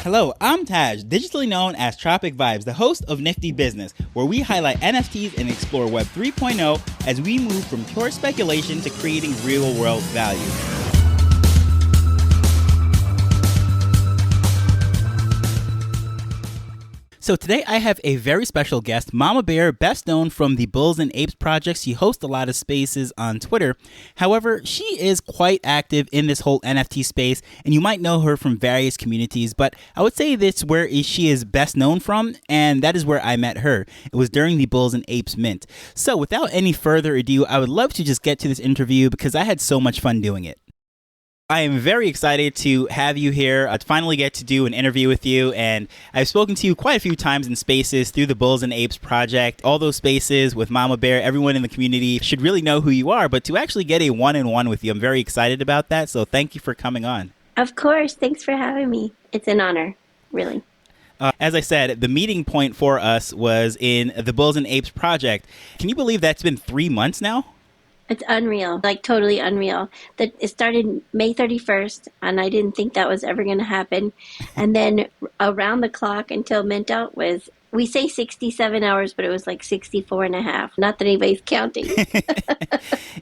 Hello, I'm Taj, digitally known as Tropic Vibes, the host of Nifty Business, where we highlight NFTs and explore Web 3.0 as we move from pure speculation to creating real-world value. So today I have a very special guest, MommaBear, best known from the Bulls and Apes Project. She hosts a lot of spaces on Twitter. However, she is quite active in this whole NFT space, and you might know her from various communities, but I would say that's where she is best known from, and that is where I met her. It was during the Bulls and Apes Mint. So without any further ado, I would love to just get to this interview because I had so much fun doing it. I am very excited to have you here. I finally get to do an interview with you, and I've spoken to you quite a few times in spaces through the Bulls and Apes Project. All those spaces with MommaBear, everyone in the community should really know who you are, but to actually get a one-on-one with you, I'm very excited about that, so thank you for coming on. Of course. Thanks for having me. It's an honor, really. As I said, the meeting point for us was in the Bulls and Apes Project. Can you believe that's been 3 months now? It's unreal, like totally unreal. That it started May 31st, and I didn't think that was ever going to happen. And then around the clock until mint out was, we say 67 hours, but it was like 64 and a half. Not that anybody's counting.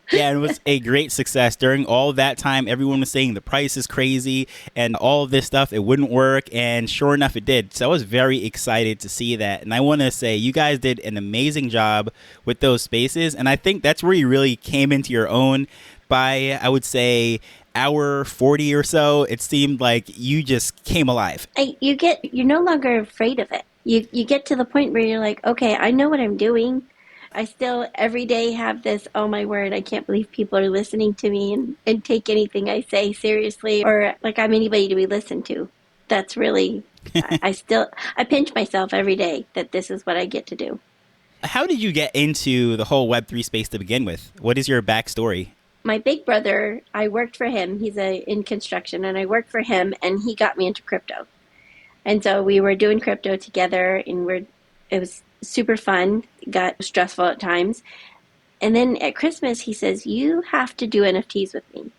Yeah, it was a great success. During all that time, everyone was saying the price is crazy and all of this stuff, it wouldn't work. And sure enough, it did. So I was very excited to see that. And I want to say you guys did an amazing job with those spaces. And I think that's where you really came into your own by, I would say, hour 40 or so. It seemed like you just came alive. You're no longer afraid of it. You get to the point where you're like, okay, I know what I'm doing. I still every day have this, oh my word, I can't believe people are listening to me and take anything I say seriously, or like I'm anybody to be listened to. That's really, I pinch myself every day that this is what I get to do. How did you get into the whole Web3 space to begin with? What is your backstory? My big brother, I worked for him. He's in construction, and I worked for him, and he got me into crypto. And so we were doing crypto together, and it was super fun. Got stressful at times. And then at Christmas, he says, you have to do NFTs with me.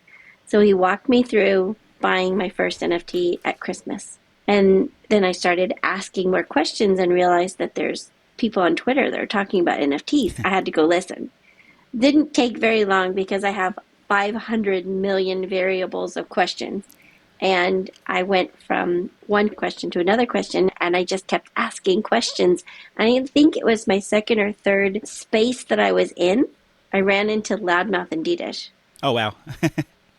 So he walked me through buying my first NFT at Christmas. And then I started asking more questions and realized that there's people on Twitter that are talking about NFTs. I had to go listen. Didn't take very long because I have 500 million variables of questions. And I went from one question to another question, and I just kept asking questions. I think it was my second or third space that I was in. I ran into Loudmouth and D-Dish. Oh, wow.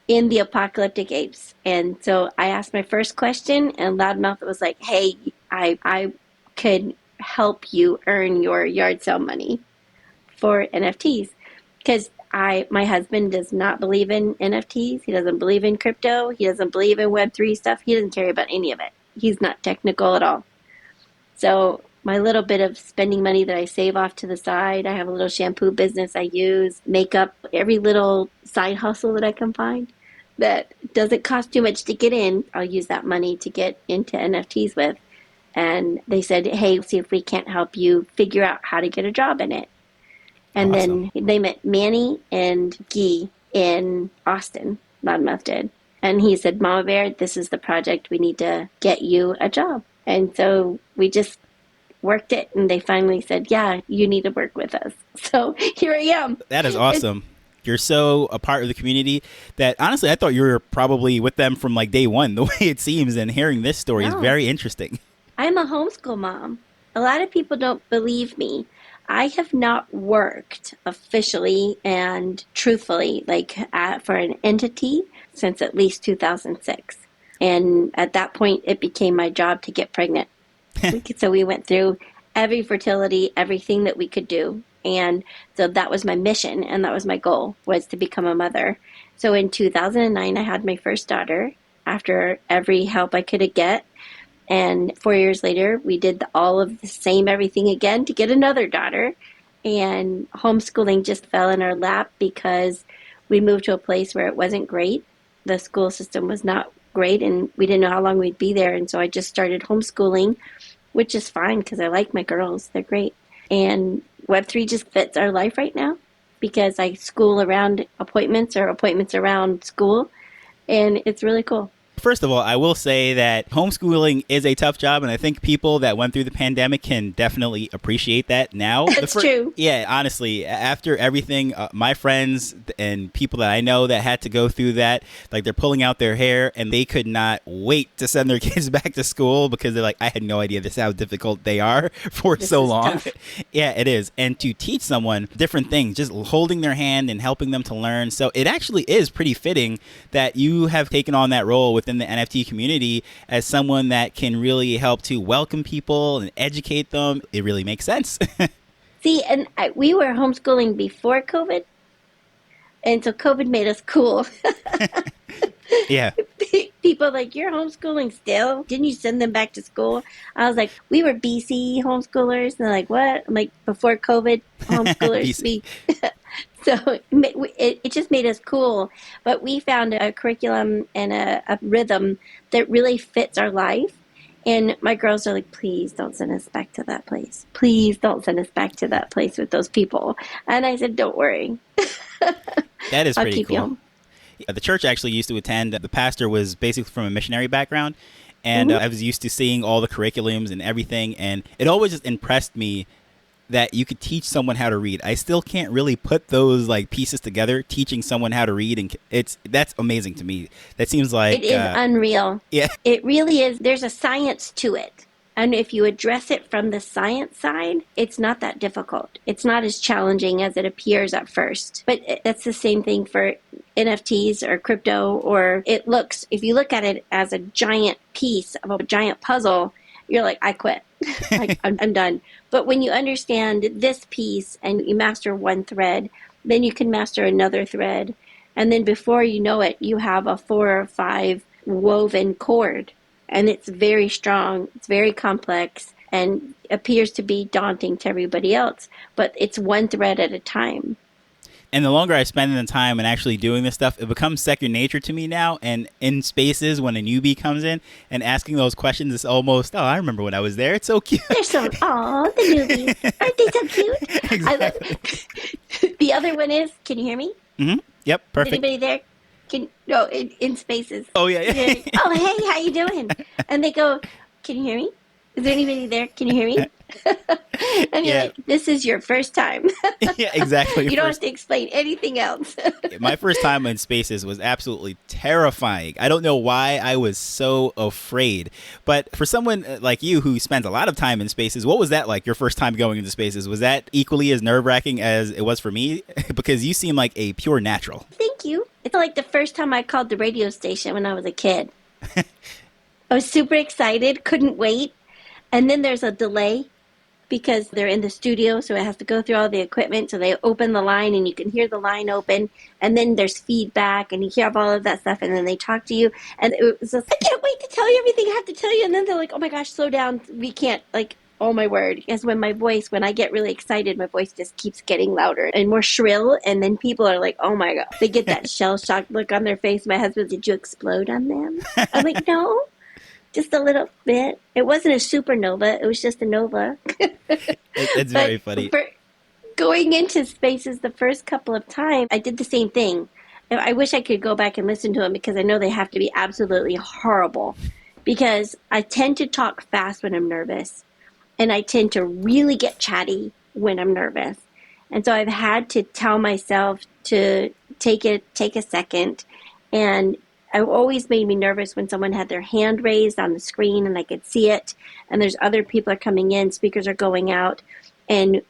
In the Apocalyptic Apes. And so I asked my first question, and Loudmouth was like, hey, I could help you earn your yard sale money for NFTs. Because my husband does not believe in NFTs. He doesn't believe in crypto. He doesn't believe in Web3 stuff. He doesn't care about any of it. He's not technical at all. So my little bit of spending money that I save off to the side, I have a little shampoo business I use, makeup, every little side hustle that I can find that doesn't cost too much to get in, I'll use that money to get into NFTs with. And they said, hey, see if we can't help you figure out how to get a job in it. And awesome. Then they met Manny and Guy in Austin, Loudmouth did. And he said, MommaBear, this is the project. We need to get you a job. And so we just worked it, and they finally said, yeah, you need to work with us. So here I am. That is awesome. You're so a part of the community that, honestly, I thought you were probably with them from like day one, the way it seems. And hearing this story is very interesting. I'm a homeschool mom. A lot of people don't believe me. I have not worked officially and truthfully for an entity since at least 2006. And at that point, it became my job to get pregnant. So we went through every fertility, everything that we could do. And so that was my mission, and that was my goal, was to become a mother. So in 2009, I had my first daughter after every help I could get. And 4 years later, we did all of the same everything again to get another daughter. And homeschooling just fell in our lap because we moved to a place where it wasn't great. The school system was not great, and we didn't know how long we'd be there. And so I just started homeschooling, which is fine because I like my girls. They're great. And Web3 just fits our life right now because I school around appointments or appointments around school. And it's really cool. First of all, I will say that homeschooling is a tough job, and I think people that went through the pandemic can definitely appreciate that now. That's true. Yeah, honestly, after everything, my friends and people that I know that had to go through that, like they're pulling out their hair, and they could not wait to send their kids back to school because they're like, I had no idea this how difficult they are for so long. Tough. Yeah, it is. And to teach someone different things, just holding their hand and helping them to learn. So it actually is pretty fitting that you have taken on that role within the NFT community as someone that can really help to welcome people and educate them. It really makes sense. See, and we were homeschooling before COVID, and so COVID made us cool. Yeah. People are like, you're homeschooling still? Didn't you send them back to school? I was like, we were BC homeschoolers. And they're like, what? I'm like, before COVID homeschoolers. So it just made us cool. But we found a curriculum and a rhythm that really fits our life. And my girls are like, please don't send us back to that place. Please don't send us back to that place with those people. And I said, don't worry. That is pretty cool. You home. The church I actually used to attend, the pastor was basically from a missionary background. And I was used to seeing all the curriculums and everything. And it always just impressed me that you could teach someone how to read. I still can't really put those like pieces together, teaching someone how to read. And that's amazing to me. That seems like... It is unreal. Yeah. It really is. There's a science to it. And if you address it from the science side, it's not that difficult. It's not as challenging as it appears at first. But that's the same thing for NFTs or crypto, or if you look at it as a giant piece of a giant puzzle, you're like, I quit. Like, I'm done. But when you understand this piece and you master one thread, then you can master another thread. And then before you know it, you have a 4 or 5 woven cord. And it's very strong, it's very complex, and appears to be daunting to everybody else. But it's one thread at a time. And the longer I spend the time and actually doing this stuff, it becomes second nature to me now. And in spaces, when a newbie comes in and asking those questions, it's almost, oh, I remember when I was there. It's so cute. They're so, the newbies. Aren't they so cute? Exactly. The other one is, can you hear me? Mm-hmm. Yep, perfect. Anybody there? In spaces. Oh, yeah. Oh, hey, how you doing? And they go, can you hear me? Is there anybody there? Can you hear me? And you're like, this is your first time. Yeah, exactly. You don't have to explain anything else. My first time in spaces was absolutely terrifying. I don't know why I was so afraid. But for someone like you who spends a lot of time in spaces, what was that like, your first time going into spaces? Was that equally as nerve-wracking as it was for me? Because you seem like a pure natural. Thank you. It's like the first time I called the radio station when I was a kid. I was super excited, couldn't wait. And then there's a delay because they're in the studio, so it has to go through all the equipment. So they open the line and you can hear the line open. And then there's feedback and you hear all of that stuff. And then they talk to you. And it was just, I can't wait to tell you everything I have to tell you. And then they're like, oh my gosh, slow down. We can't, like, oh my word. Because when I get really excited, my voice just keeps getting louder and more shrill. And then people are like, oh my God. They get that shell-shocked look on their face. My husband, did you explode on them? I'm like, no. Just a little bit. It wasn't a supernova. It was just a nova. It's very funny. For going into spaces the first couple of times, I did the same thing. I wish I could go back and listen to them because I know they have to be absolutely horrible. Because I tend to talk fast when I'm nervous. And I tend to really get chatty when I'm nervous. And so I've had to tell myself to take a second. And it always made me nervous when someone had their hand raised on the screen and I could see it. And there's other people are coming in, speakers are going out. And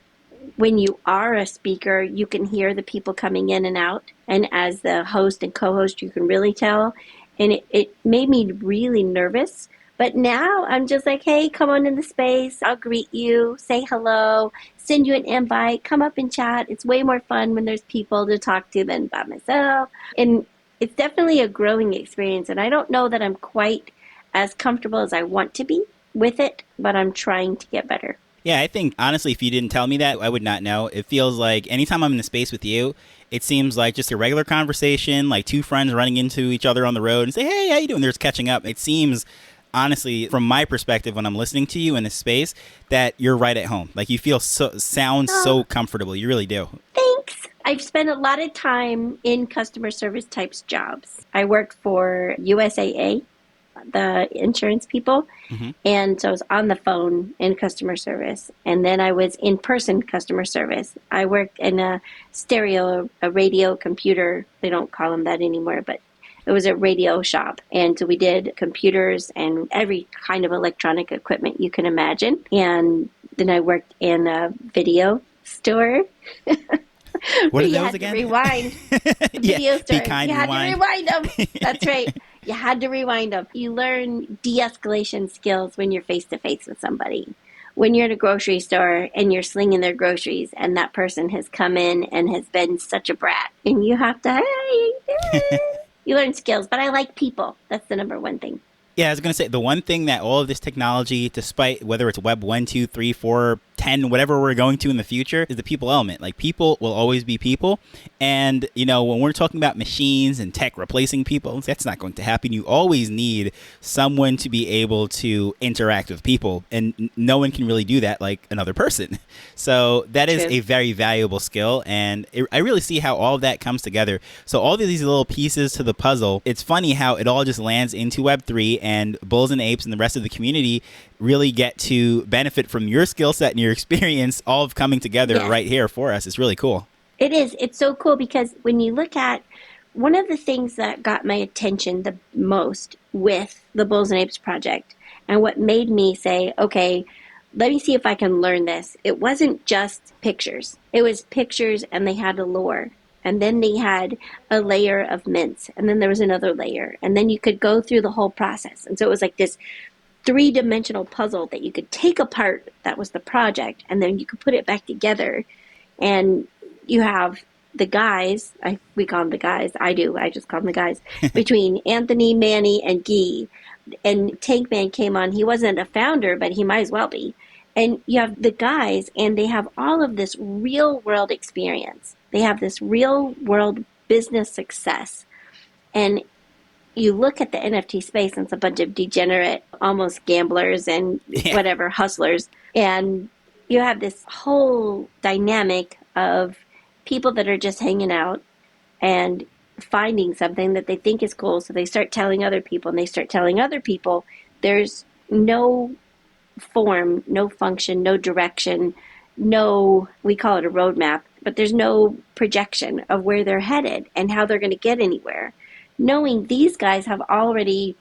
when you are a speaker, you can hear the people coming in and out. And as the host and co-host, you can really tell. And it made me really nervous. But now I'm just like, hey, come on in the space. I'll greet you, say hello, send you an invite, come up and chat. It's way more fun when there's people to talk to than by myself. And it's definitely a growing experience, and I don't know that I'm quite as comfortable as I want to be with it, but I'm trying to get better. Yeah, I think, honestly, if you didn't tell me that, I would not know. It feels like anytime I'm in a space with you, it seems like just a regular conversation, like two friends running into each other on the road and say, hey, how you doing? There's catching up. It seems, honestly, from my perspective, when I'm listening to you in this space, that you're right at home. Like, you feel sound so comfortable. You really do. Thanks. I've spent a lot of time in customer service types jobs. I worked for USAA, the insurance people. Mm-hmm. And so I was on the phone in customer service. And then I was in person customer service. I worked in a radio computer. They don't call them that anymore, but it was a radio shop. And so we did computers and every kind of electronic equipment you can imagine. And then I worked in a video store. What are those again? Rewind. Video store. Be kind, you had rewind. to rewind them. That's right. You had to rewind them. You learn de-escalation skills when you're face-to-face with somebody. When you're in a grocery store and you're slinging their groceries and that person has come in and has been such a brat. And you have to, you learn skills. But I like people. That's the number one thing. Yeah, I was going to say, the one thing that all of this technology, despite whether it's Web 1, 2, 3, 4, 10, whatever we're going to in the future, is the people element. Like, people will always be people. And, you know, when we're talking about machines and tech replacing people, that's not going to happen. You always need someone to be able to interact with people. And no one can really do that like another person. So that is a very valuable skill. And I really see how all of that comes together. So all of these little pieces to the puzzle, it's funny how it all just lands into Web3, and Bulls and Apes and the rest of the community really get to benefit from your skill set and your experience all of coming together right here for us. It's really cool. It is. It's so cool because when you look at one of the things that got my attention the most with the Bulls and Apes Project and what made me say, okay, let me see if I can learn this. It wasn't just pictures. It was pictures and they had a lore. And then they had a layer of mints. And then there was another layer. And then you could go through the whole process. And so it was like this three-dimensional puzzle that you could take apart. That was the project. And then you could put it back together. And you have the guys. We call them the guys. I do. I just call them the guys. Between Anthony, Manny, and Guy. And Tankman came on. He wasn't a founder, but he might as well be. And you have the guys, and they have all of this real-world experience. They have this real-world business success. And you look at the NFT space, and it's a bunch of degenerate, almost gamblers and whatever, hustlers. And you have this whole dynamic of people that are just hanging out and finding something that they think is cool. So they start telling other people, and they start telling other people. There's no form, no function, no direction, we call it a roadmap, but there's no projection of where they're headed and how they're going to get anywhere. Knowing these guys have already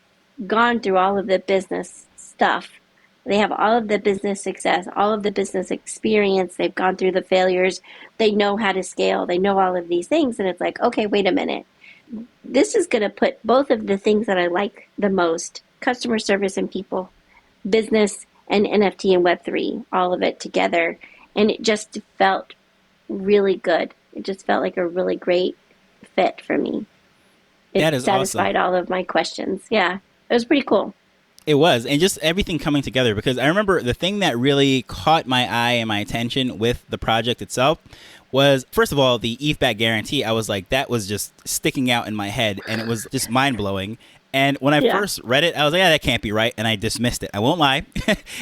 gone through all of the business stuff. They have all of the business success, all of the business experience. They've gone through the failures. They know how to scale. They know all of these things. And it's like, okay, wait a minute. This is going to put both of the things that I like the most, customer service and people, business and NFT and Web3, all of it together. And it just felt really good. It just felt like a really great fit for me. It satisfied all of my questions. Yeah, it was pretty cool. It was, and just everything coming together, because I remember the thing that really caught my eye and my attention with the project itself was, first of all, the ETH back guarantee. I was like, that was just sticking out in my head, and it was just mind-blowing. And when I first read it, I was like, yeah, that can't be right. And I dismissed it. I won't lie.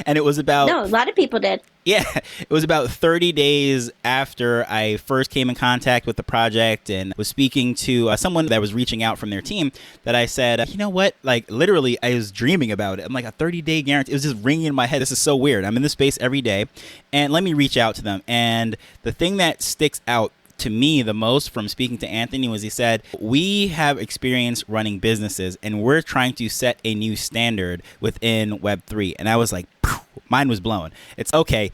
And it was about... No, a lot of people did. Yeah. It was about 30 days after I first came in contact with the project and was speaking to someone that was reaching out from their team that I said, you know what? Like, literally, I was dreaming about it. I'm like, a 30-day guarantee. It was just ringing in my head. This is so weird. I'm in this space every day. And let me reach out to them. And the thing that sticks out to me the most from speaking to Anthony was he said, we have experience running businesses and we're trying to set a new standard within Web3. And I was like, mine was blown. It's okay.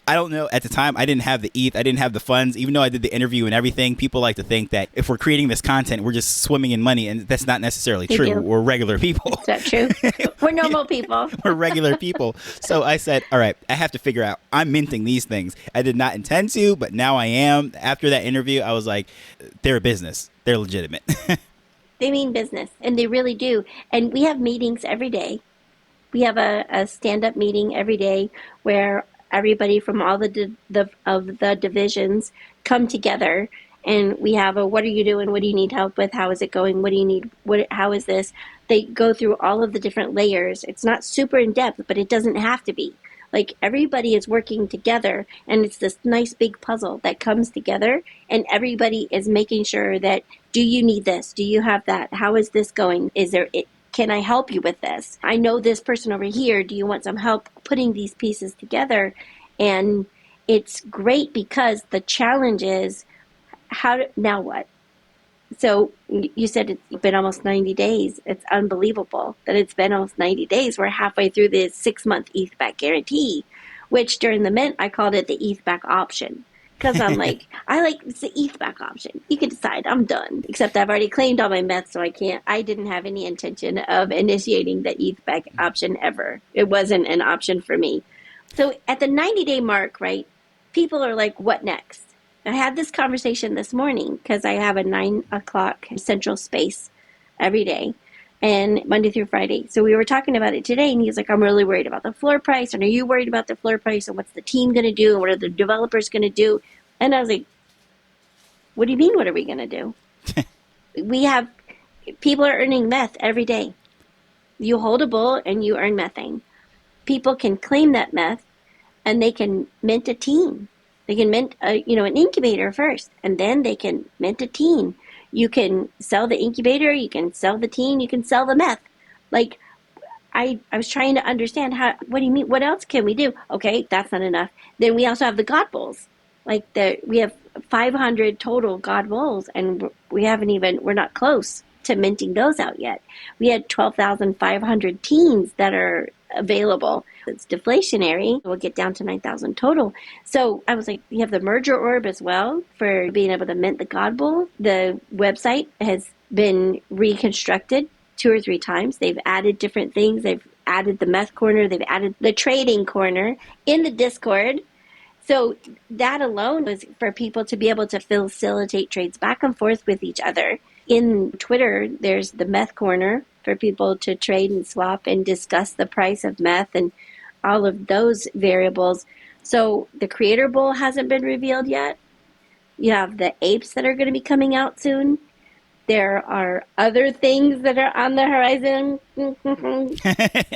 I don't know. At the time, I didn't have the ETH. I didn't have the funds. Even though I did the interview and everything, people like to think that if we're creating this content, we're just swimming in money. And that's not necessarily true. We're regular people. Is that true? We're normal people. We're regular people. So I said, all right, I have to figure out. I'm minting these things. I did not intend to, but now I am. After that interview, I was like, they're a business. They're legitimate. They mean business. And they really do. And we have meetings every day. We have a stand-up meeting every day where everybody from all the divisions come together, and we have what are you doing? What do you need help with? How is it going? What do you need? How is this? They go through all of the different layers. It's not super in depth, but it doesn't have to be. Like, everybody is working together, and it's this nice big puzzle that comes together, and everybody is making sure that, do you need this? Do you have that? How is this going? can I help you with this? I know this person over here. Do you want some help putting these pieces together? And it's great because the challenge is now what? So you said it's been almost 90 days. It's unbelievable that it's been almost 90 days. We're halfway through the 6-month ETH back guarantee, which during the mint, I called it the ETH back option. Because I'm like, it's the ETH back option. You can decide. I'm done. Except I've already claimed all my meth, so I didn't have any intention of initiating the ETH back option ever. It wasn't an option for me. So at the 90-day mark, right, people are like, what next? I had this conversation this morning because I have a 9 o'clock central space every day and Monday through Friday. So we were talking about it today and he's like, I'm really worried about the floor price. And are you worried about the floor price? And what's the team going to do? And what are the developers going to do? And I was like, what do you mean? What are we going to do? People are earning meth every day. You hold a bull and you earn methane. People can claim that meth and they can mint a team. They can mint an incubator first, and then they can mint a teen. You can sell the incubator, you can sell the teen, you can sell the meth. Like, I was trying to understand what do you mean? What else can we do? Okay, that's not enough. Then we also have the God Bowls. We have 500 total God Bowls, and we're not close to minting those out yet. We had 12,500 teens that are available. It's deflationary. We'll get down to 9,000 total. So I was like, you have the merger orb as well for being able to mint the God Bowl. The website has been reconstructed 2 or 3 times. They've added different things. They've added the meth corner. They've added the trading corner in the Discord. So that alone was for people to be able to facilitate trades back and forth with each other. In Twitter, there's the meth corner for people to trade and swap and discuss the price of meth and all of those variables. So the Creator Bowl hasn't been revealed yet. You have the apes that are going to be coming out soon. There are other things that are on the horizon.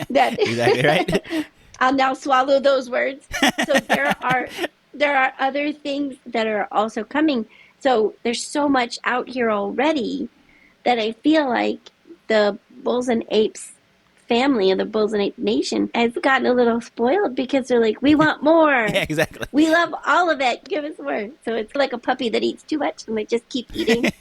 Exactly right. I'll now swallow those words. So there are other things that are also coming. So there's so much out here already that I feel like the Bulls and Apes family and the Bulls and Ape Nation has gotten a little spoiled because they're like, we want more. Yeah, exactly. We love all of it. Give us more. So it's like a puppy that eats too much and they just keep eating.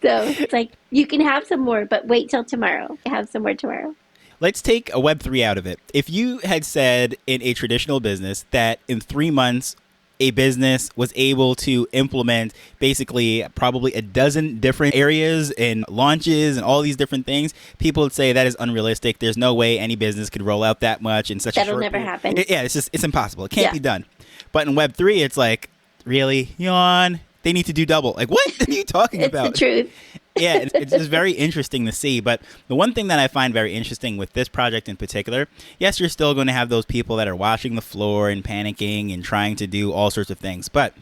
So it's like, you can have some more, but wait till tomorrow. Have some more tomorrow. Let's take a Web3 out of it. If you had said in a traditional business that in 3 months, a business was able to implement basically probably a dozen different areas and launches and all these different things, people would say that is unrealistic. There's no way any business could roll out that much in such a short period. That'll never happen. It's impossible. It can't be done. But in Web3, it's like, really? Yawn? They need to do double. Like, what are you talking about? It's the truth. Yeah, it's just very interesting to see. But the one thing that I find very interesting with this project in particular, yes, you're still going to have those people that are washing the floor and panicking and trying to do all sorts of things. But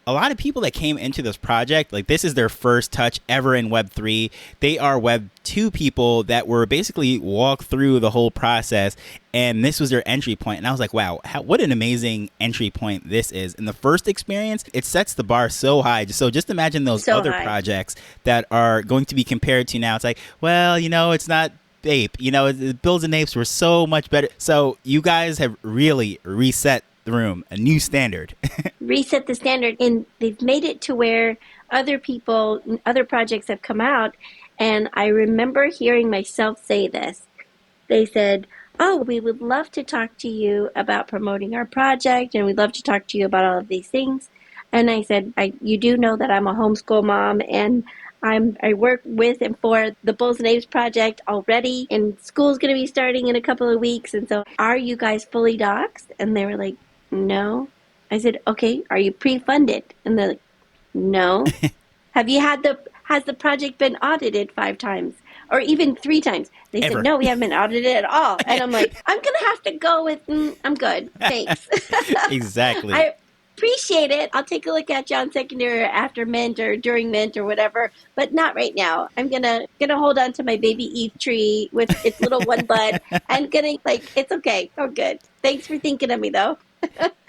a lot of people that came into this project, like this is their first touch ever in Web3. They are Web2 people that were basically walked through the whole process, and this was their entry point. And I was like, wow, what an amazing entry point this is. In the first experience, it sets the bar so high. So just imagine those other projects that are going to be compared to now. It's like, well, it's not Ape. The Bulls and Apes were so much better. So you guys have really reset the room, a new standard. Reset the standard, and they've made it to where other people, other projects have come out, and I remember hearing myself say this. They said, oh, we would love to talk to you about promoting our project, and we'd love to talk to you about all of these things. And I said, you do know that I'm a homeschool mom, and I work with and for the Bulls and Apes Project already, and school's going to be starting in a couple of weeks, and so are you guys fully doxxed? And they were like, no. I said, okay, are you pre-funded? And they're like, no. Has the project been audited 5 times or even 3 times? They said, no, we haven't been audited at all. And I'm like, I'm going to have to go with, I'm good. Thanks. Exactly. I appreciate it. I'll take a look at you on secondary or after mint or during mint or whatever, but not right now. I'm gonna hold on to my baby ETH tree with its little one bud and it's okay. Oh, good. Thanks for thinking of me though.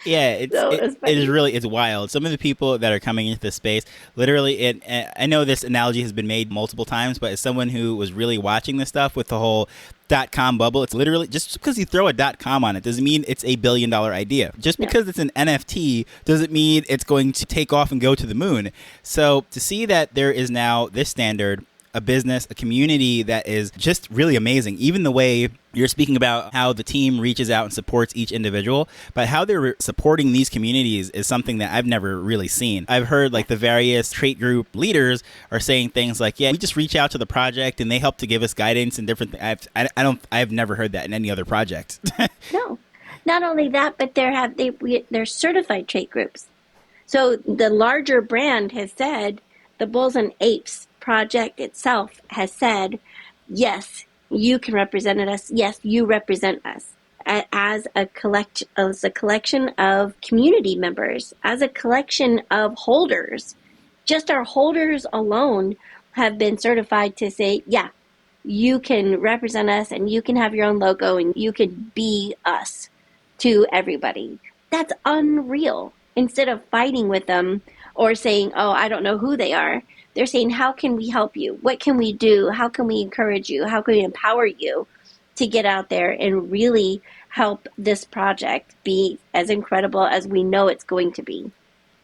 Yeah, So it was it is funny. really, it's wild. Some of the people that are coming into this space, literally, I know this analogy has been made multiple times, but as someone who was really watching this stuff with the whole .com bubble, it's literally just because you throw a .com on it doesn't mean it's a $1 billion idea. Just No. because it's an NFT doesn't mean it's going to take off and go to the moon. So to see that there is now this standard, a business, a community that is just really amazing. Even the way you're speaking about how the team reaches out and supports each individual, but how they're supporting these communities is something that I've never really seen. I've heard like the various trait group leaders are saying things like, yeah, we just reach out to the project and they help to give us guidance and different things. I've never heard that in any other project. No. Not only that, but they're certified trait groups. So the larger brand has said, the Bulls and Apes Project itself has said, yes, you can represent us. Yes, you represent us as a collection of community members, as a collection of holders. Just our holders alone have been certified to say, yeah, you can represent us and you can have your own logo and you can be us to everybody. That's unreal. Instead of fighting with them or saying, oh, I don't know who they are, they're saying, how can we help you? What can we do? How can we encourage you? How can we empower you to get out there and really help this project be as incredible as we know it's going to be?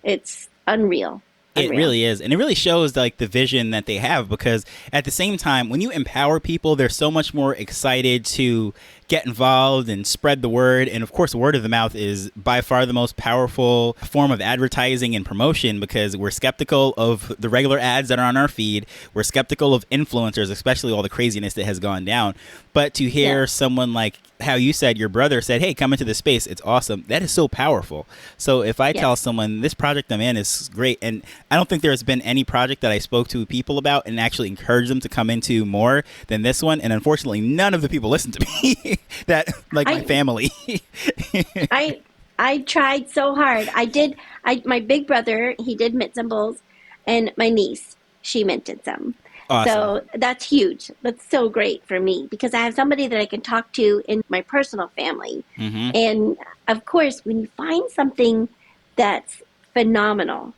It's unreal. It Unreal. really is. And it really shows like the vision that they have, because at the same time, when you empower people, they're so much more excited to get involved and spread the word. And of course, word of the mouth is by far the most powerful form of advertising and promotion, because we're skeptical of the regular ads that are on our feed. We're skeptical of influencers, especially all the craziness that has gone down. But to hear someone like how you said your brother said, hey, come into the space, it's awesome. That is so powerful. So if I tell someone this project I'm in is great, and I don't think there's been any project that I spoke to people about and actually encouraged them to come into more than this one. And unfortunately, none of the people listen to me that like my family. I tried so hard. My big brother, he did mint some bulls, and my niece, she minted some. Awesome. So that's huge. That's so great for me because I have somebody that I can talk to in my personal family. Mm-hmm. And of course, when you find something that's phenomenal,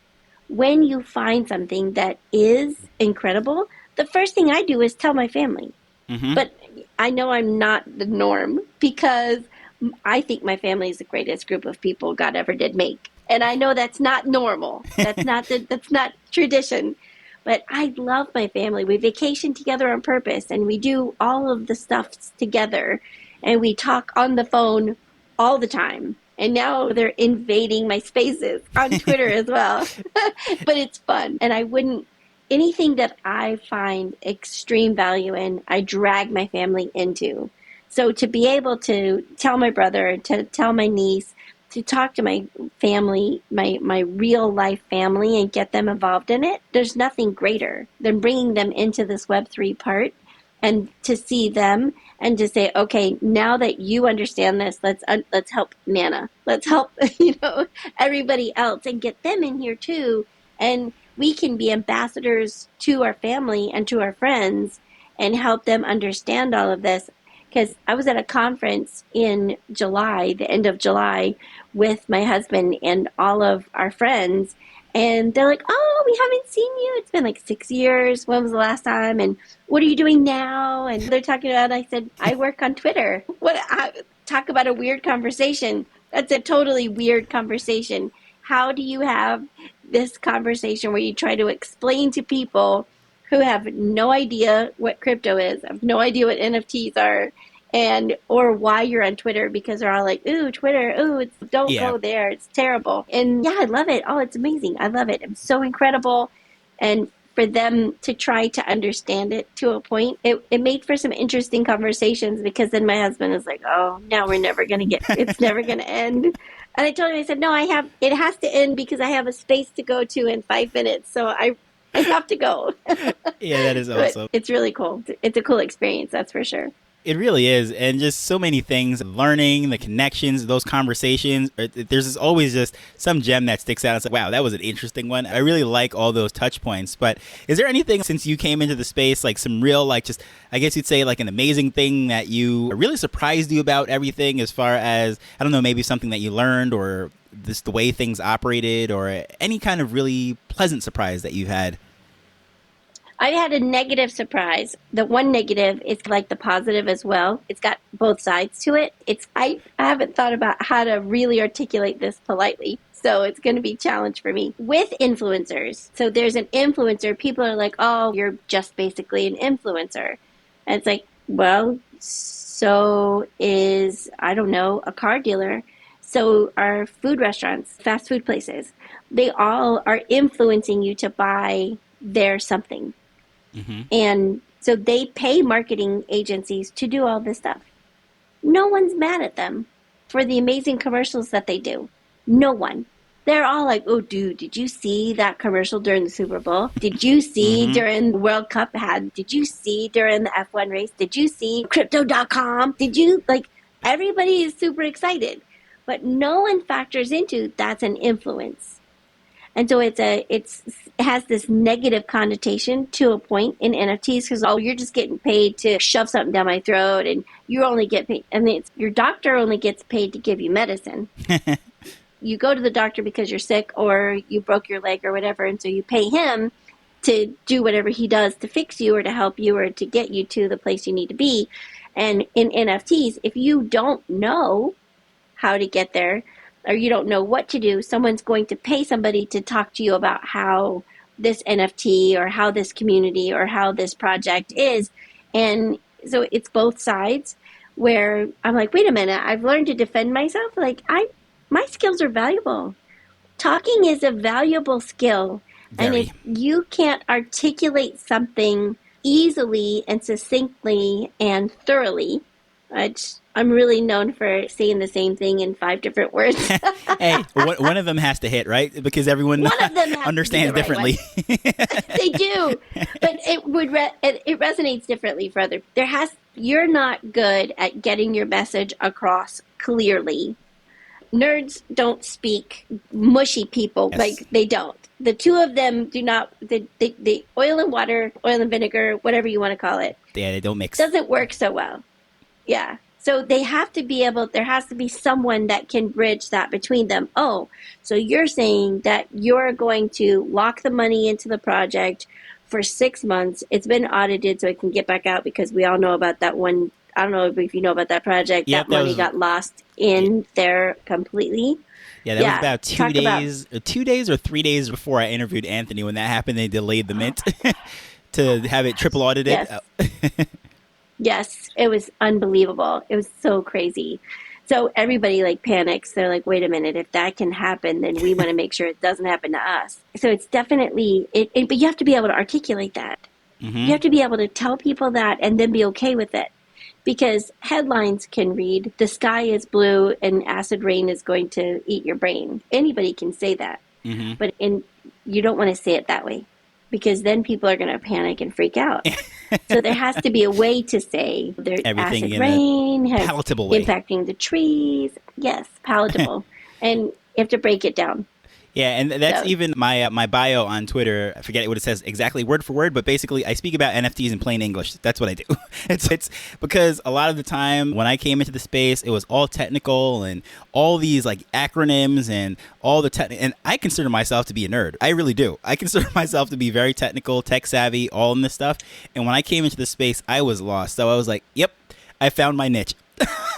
when you find something that is incredible, the first thing I do is tell my family. Mm-hmm. But I know I'm not the norm because I think my family is the greatest group of people God ever did make. And I know that's not normal. That's not tradition. But I love my family. We vacation together on purpose and we do all of the stuff together and we talk on the phone all the time. And now they're invading my spaces on Twitter as well. But it's fun. And anything that I find extreme value in, I drag my family into. So to be able to tell my brother, to tell my niece, to talk to my family, my real life family, and get them involved in it, there's nothing greater than bringing them into this Web3 part and to see them and to say, okay, now that you understand this, let's help Nana. Let's help everybody else and get them in here too. And we can be ambassadors to our family and to our friends and help them understand all of this. Because I was at a conference in July, the end of July, with my husband and all of our friends. And they're like, oh, we haven't seen you. It's been like 6 years. When was the last time? And what are you doing now? And they're talking about, I said, I work on Twitter. Talk about a weird conversation. That's a totally weird conversation. How do you have this conversation where you try to explain to people who have no idea what crypto is, have no idea what NFTs are, or why you're on Twitter, because they're all like, ooh, Twitter, ooh, don't go there, it's terrible. And yeah, I love it. Oh, it's amazing. I love it. It's so incredible. And for them to try to understand it to a point, it made for some interesting conversations, because then my husband is like, oh, now we're never going to it's never going to end. And I told him, I said, no, it has to end because I have a space to go to in 5 minutes. So I have to go. Yeah, that is awesome. But it's really cool. It's a cool experience, that's for sure. It really is. And just so many things, learning, the connections, those conversations. There's always just some gem that sticks out. It's like, wow, that was an interesting one. I really like all those touch points. But is there anything since you came into the space, like some real, like just, I guess you'd say like an amazing thing that you really surprised you about everything as far as, I don't know, maybe something that you learned or this the way things operated or any kind of really pleasant surprise that you've had? I had a negative surprise. The one negative is like the positive as well. It's got both sides to it. I haven't thought about how to really articulate this politely. So it's going to be a challenge for me. With influencers. So there's an influencer. People are like, oh, you're just basically an influencer. And it's like, well, so is, I don't know, a car dealer. So are food restaurants, fast food places. They all are influencing you to buy their something. Mm-hmm. And so they pay marketing agencies to do all this stuff. No one's mad at them for the amazing commercials that they do. No one. They're all like, oh, dude, did you see that commercial during the Super Bowl? Did you see during the World Cup ad? Did you see during the F1 race? Did you see crypto.com? Did you, like, everybody is super excited. But no one factors into that's an influence. And so it has this negative connotation to a point in NFTs because, oh, you're just getting paid to shove something down my throat and you only get paid. I mean, your doctor only gets paid to give you medicine. You go to the doctor because you're sick or you broke your leg or whatever. And so you pay him to do whatever he does to fix you or to help you or to get you to the place you need to be. And in NFTs, if you don't know how to get there, or you don't know what to do, someone's going to pay somebody to talk to you about how this NFT or how this community or how this project is. And so it's both sides where I'm like, wait a minute, I've learned to defend myself. Like my skills are valuable. Talking is a valuable skill. Very. And if you can't articulate something easily and succinctly and thoroughly, I'm really known for saying the same thing in 5 different words. Hey, one of them has to hit, right? Because everyone understands differently. They do, but it resonates differently for others. You're not good at getting your message across clearly. Nerds don't speak mushy people. Yes. Like they don't. The two of them do not. The oil and water, oil and vinegar, whatever you want to call it. Yeah, they don't mix. Doesn't work so well. Yeah. So they have to be there has to be someone that can bridge that between them. Oh, so you're saying that you're going to lock the money into the project for 6 months. It's been audited so it can get back out because we all know about that one. I don't know if you know about that project. Yep, that money got lost in there completely. Yeah, that was about 2 days or 3 days before I interviewed Anthony. When that happened, they delayed the mint to have it triple audited. Yes. Yes, it was unbelievable. It was so crazy. So everybody like panics. They're like, wait a minute, if that can happen, then we want to make sure it doesn't happen to us. So it's definitely, but you have to be able to articulate that. Mm-hmm. You have to be able to tell people that and then be okay with it. Because headlines can read, the sky is blue and acid rain is going to eat your brain. Anybody can say that. Mm-hmm. But you don't want to say it that way. Because then people are going to panic and freak out. So there has to be a way to say there's acid rain has palatable way. Impacting the trees. Yes, palatable. And you have to break it down. Yeah, and that's even my bio on Twitter. I forget what it says exactly word for word, but basically I speak about NFTs in plain English. That's what I do. It's because a lot of the time when I came into the space, it was all technical and all these like acronyms and all the and I consider myself to be a nerd. I really do. I consider myself to be very technical, tech savvy, all in this stuff. And when I came into the space, I was lost. So I was like, yep, I found my niche.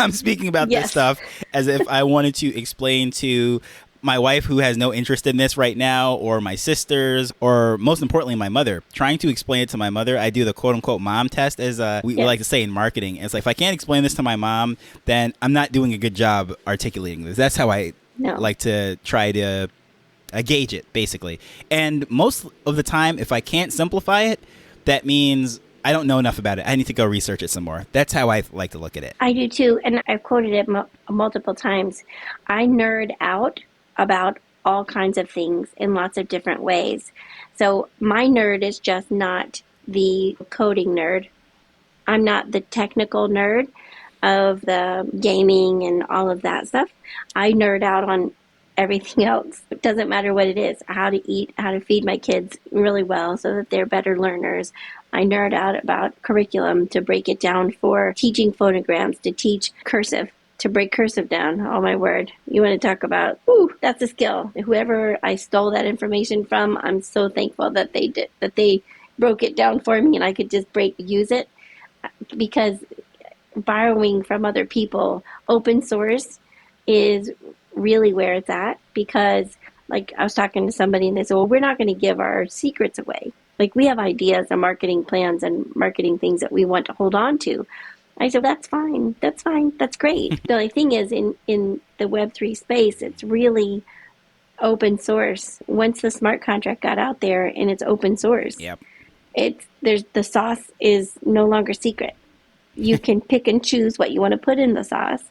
I'm speaking about this stuff as if I wanted to explain to my wife who has no interest in this right now, or my sisters, or most importantly, my mother. Trying to explain it to my mother, I do the quote-unquote mom test, as we like to say in marketing. It's like, if I can't explain this to my mom, then I'm not doing a good job articulating this. That's how I like to try to gauge it, basically. And most of the time, if I can't simplify it, that means I don't know enough about it. I need to go research it some more. That's how I like to look at it. I do too, and I've quoted it multiple times. I nerd out about all kinds of things in lots of different ways. So my nerd is just not the coding nerd. I'm not the technical nerd of the gaming and all of that stuff. I nerd out on everything else. It doesn't matter what it is, how to eat, how to feed my kids really well so that they're better learners. I nerd out about curriculum to break it down for teaching phonograms, to teach cursive, to break cursive down. Oh my word. You want to talk about, that's a skill. Whoever I stole that information from, I'm so thankful that they broke it down for me and I could just use it, because borrowing from other people, open source is really where it's at. Because like I was talking to somebody and they said, well, we're not going to give our secrets away. Like we have ideas and marketing plans and marketing things that we want to hold on to. I said, that's fine. That's fine. That's great. The only thing is in the Web3 space, it's really open source. Once the smart contract got out there and it's open source, Yep. The sauce is no longer secret. You can pick and choose what you want to put in the sauce.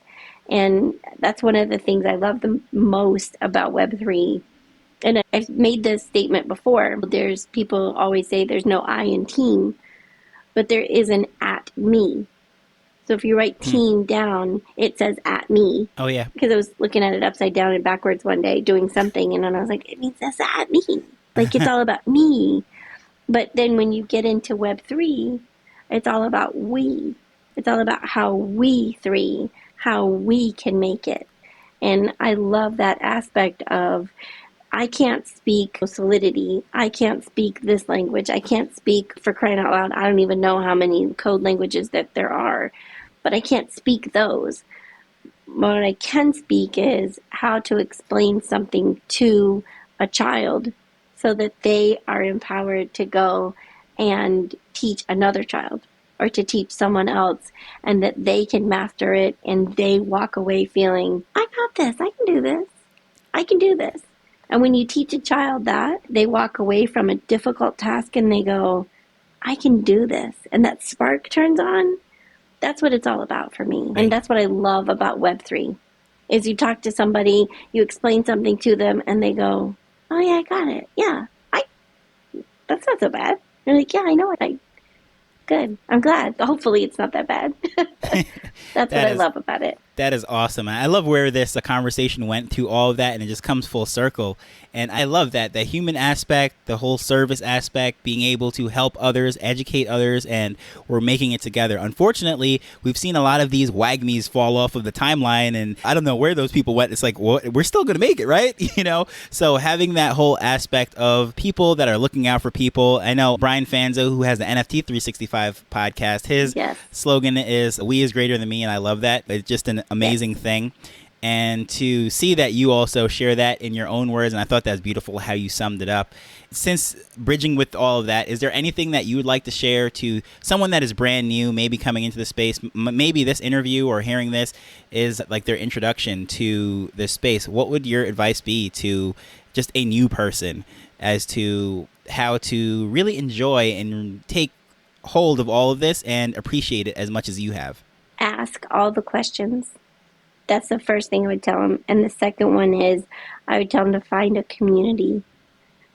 And that's one of the things I love the most about Web3. And I've made this statement before. There's people always say there's no I in team, but there is an at me. So if you write team down, it says at me. Oh, yeah. Because I was looking at it upside down and backwards one day doing something, and then I was like, it means that's at me. Like, it's all about me. But then when you get into Web3, it's all about we. It's all about how we can make it. And I love that aspect of, I can't speak Solidity. I can't speak this language. I can't speak, for crying out loud, I don't even know how many code languages that there are, but I can't speak those. What I can speak is how to explain something to a child so that they are empowered to go and teach another child or to teach someone else, and that they can master it and they walk away feeling, I got this, I can do this, I can do this. And when you teach a child that, they walk away from a difficult task and they go, I can do this. And that spark turns on. That's what it's all about for me. And that's what I love about Web3, is you talk to somebody, you explain something to them, and they go, oh yeah, I got it. Yeah, that's not so bad. They're like, yeah, I know it. Good. I'm glad. Hopefully it's not that bad. That's what I love about it. That is awesome. I love where the conversation went through all of that, and it just comes full circle. And I love that, the human aspect, the whole service aspect, being able to help others, educate others, and we're making it together. Unfortunately, we've seen a lot of these wagmies fall off of the timeline, and I don't know where those people went. It's like, well, we're still going to make it, right? So having that whole aspect of people that are looking out for people. I know Brian Fanzo, who has the NFT 365 podcast, his slogan is, we is greater than me, and I love that. It's just an amazing thing. And to see that you also share that in your own words, and I thought that was beautiful how you summed it up. Since bridging with all of that, is there anything that you would like to share to someone that is brand new, maybe coming into the space? Maybe this interview or hearing this is like their introduction to this space. What would your advice be to just a new person as to how to really enjoy and take hold of all of this and appreciate it as much as you have? Ask all the questions. That's the first thing I would tell them. And the second one is, I would tell them to find a community,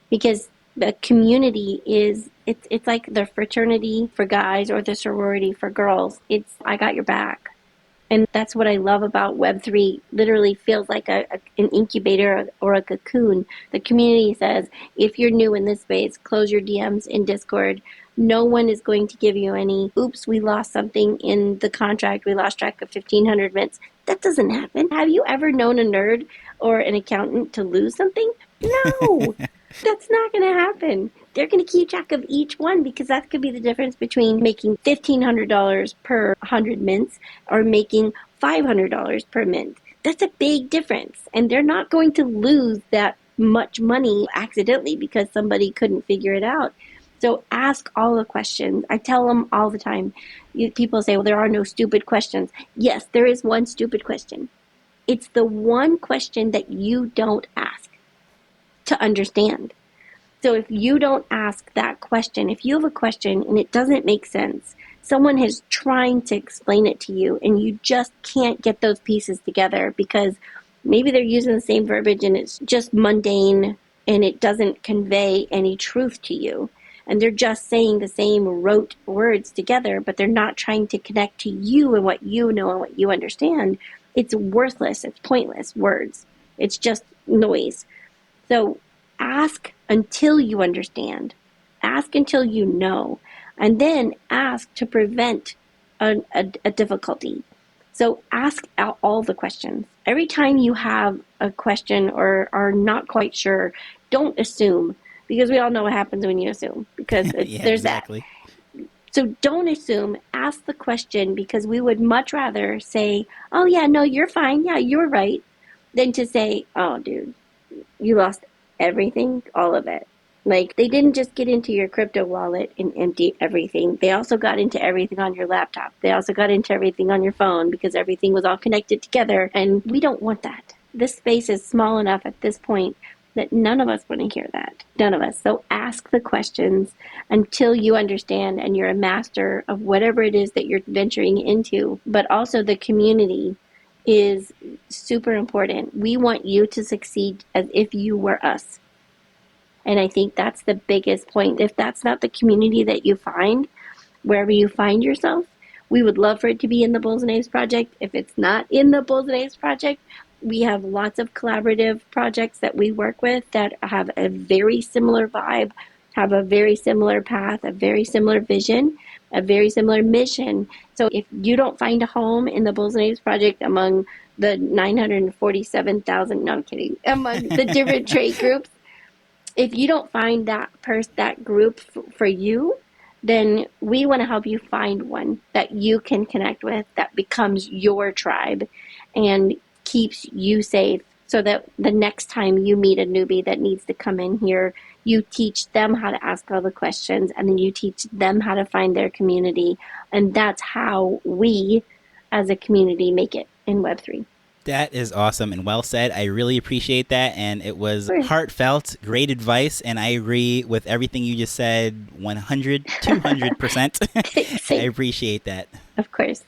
because the community is, it's like the fraternity for guys or the sorority for girls. It's, I got your back. And that's what I love about Web3. Literally feels like an incubator or a cocoon. The community says, if you're new in this space, close your DMs in Discord. No one is going to give you any, oops, we lost something in the contract. We lost track of 1,500 minutes. That doesn't happen. Have you ever known a nerd or an accountant to lose something? No, that's not going to happen. They're going to keep track of each one, because that could be the difference between making $1,500 per 100 mints or making $500 per mint. That's a big difference. And they're not going to lose that much money accidentally because somebody couldn't figure it out. So ask all the questions. I tell them all the time. People say, well, there are no stupid questions. Yes, there is one stupid question. It's the one question that you don't ask to understand. So if you don't ask that question, if you have a question and it doesn't make sense, someone is trying to explain it to you and you just can't get those pieces together because maybe they're using the same verbiage and it's just mundane and it doesn't convey any truth to you. and they're just saying the same rote words together, but they're not trying to connect to you and what you know and what you understand, it's worthless. It's pointless words. It's just noise. So ask until you understand. Ask until you know. And then ask to prevent a difficulty. So ask out all the questions. Every time you have a question or are not quite sure, don't assume, because we all know what happens when you assume, because Yeah, there's exactly. that. So don't assume, ask the question, because we would much rather say, oh yeah, no, you're fine. Yeah, you're right. Than to say, oh dude, you lost everything, all of it. Like, they didn't just get into your crypto wallet and empty everything. They also got into everything on your laptop. They also got into everything on your phone, because everything was all connected together. And we don't want that. This space is small enough at this point that none of us want to hear that. None of us. So ask the questions until you understand and you're a master of whatever it is that you're venturing into. But also the community is super important. We want you to succeed as if you were us. And I think that's the biggest point. If that's not the community that you find, wherever you find yourself, we would love for it to be in the Bulls and Apes Project. If it's not in the Bulls and Apes Project, we have lots of collaborative projects that we work with that have a very similar vibe, have a very similar path, a very similar vision, a very similar mission. So if you don't find a home in the Bulls and Apes Project among the 947,000, no, I'm kidding, among the different trade groups, if you don't find that group for you, then we want to help you find one that you can connect with, that becomes your tribe and keeps you safe, so that the next time you meet a newbie that needs to come in here, you teach them how to ask all the questions, and then you teach them how to find their community. And that's how we as a community make it in Web3. That is awesome and well said. I really appreciate that. And it was heartfelt, great advice. And I agree with everything you just said 100, 200%. I appreciate that. Of course.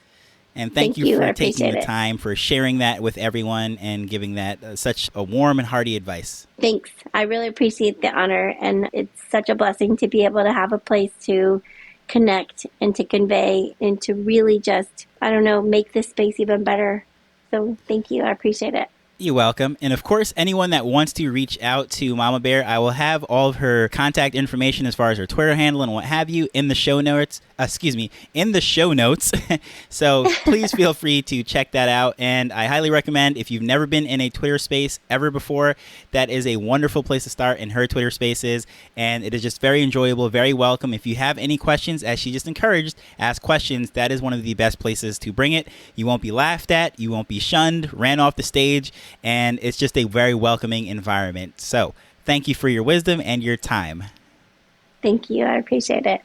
And thank you for taking the time for sharing that with everyone and giving that such a warm and hearty advice. Thanks. I really appreciate the honor. And it's such a blessing to be able to have a place to connect and to convey and to really just, I don't know, make this space even better. So thank you. I appreciate it. You're welcome. And of course, anyone that wants to reach out to MommaBear, I will have all of her contact information as far as her Twitter handle and what have you in the show notes. In the show notes. So please feel free to check that out. And I highly recommend, if you've never been in a Twitter space ever before, that is a wonderful place to start in her Twitter spaces. And it is just very enjoyable, very welcome. If you have any questions, as she just encouraged, ask questions. That is one of the best places to bring it. You won't be laughed at. You won't be shunned, ran off the stage. And it's just a very welcoming environment. So thank you for your wisdom and your time. Thank you. I appreciate it.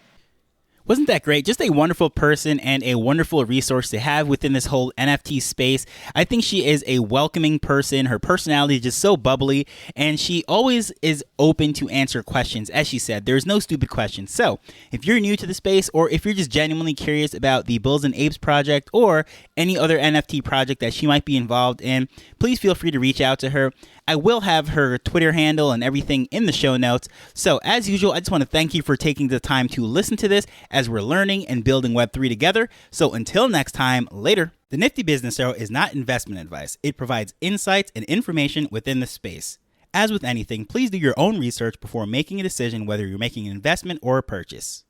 Wasn't that great? Just a wonderful person and a wonderful resource to have within this whole NFT space. I think she is a welcoming person. Her personality is just so bubbly, and she always is open to answer questions. As she said, there's no stupid questions. So if you're new to the space, or if you're just genuinely curious about the Bulls and Apes project or any other NFT project that she might be involved in, please feel free to reach out to her. I will have her Twitter handle and everything in the show notes. So as usual, I just want to thank you for taking the time to listen to this as we're learning and building Web3 together. So until next time, later. The Nifty Business Arrow is not investment advice. It provides insights and information within the space. As with anything, please do your own research before making a decision whether you're making an investment or a purchase.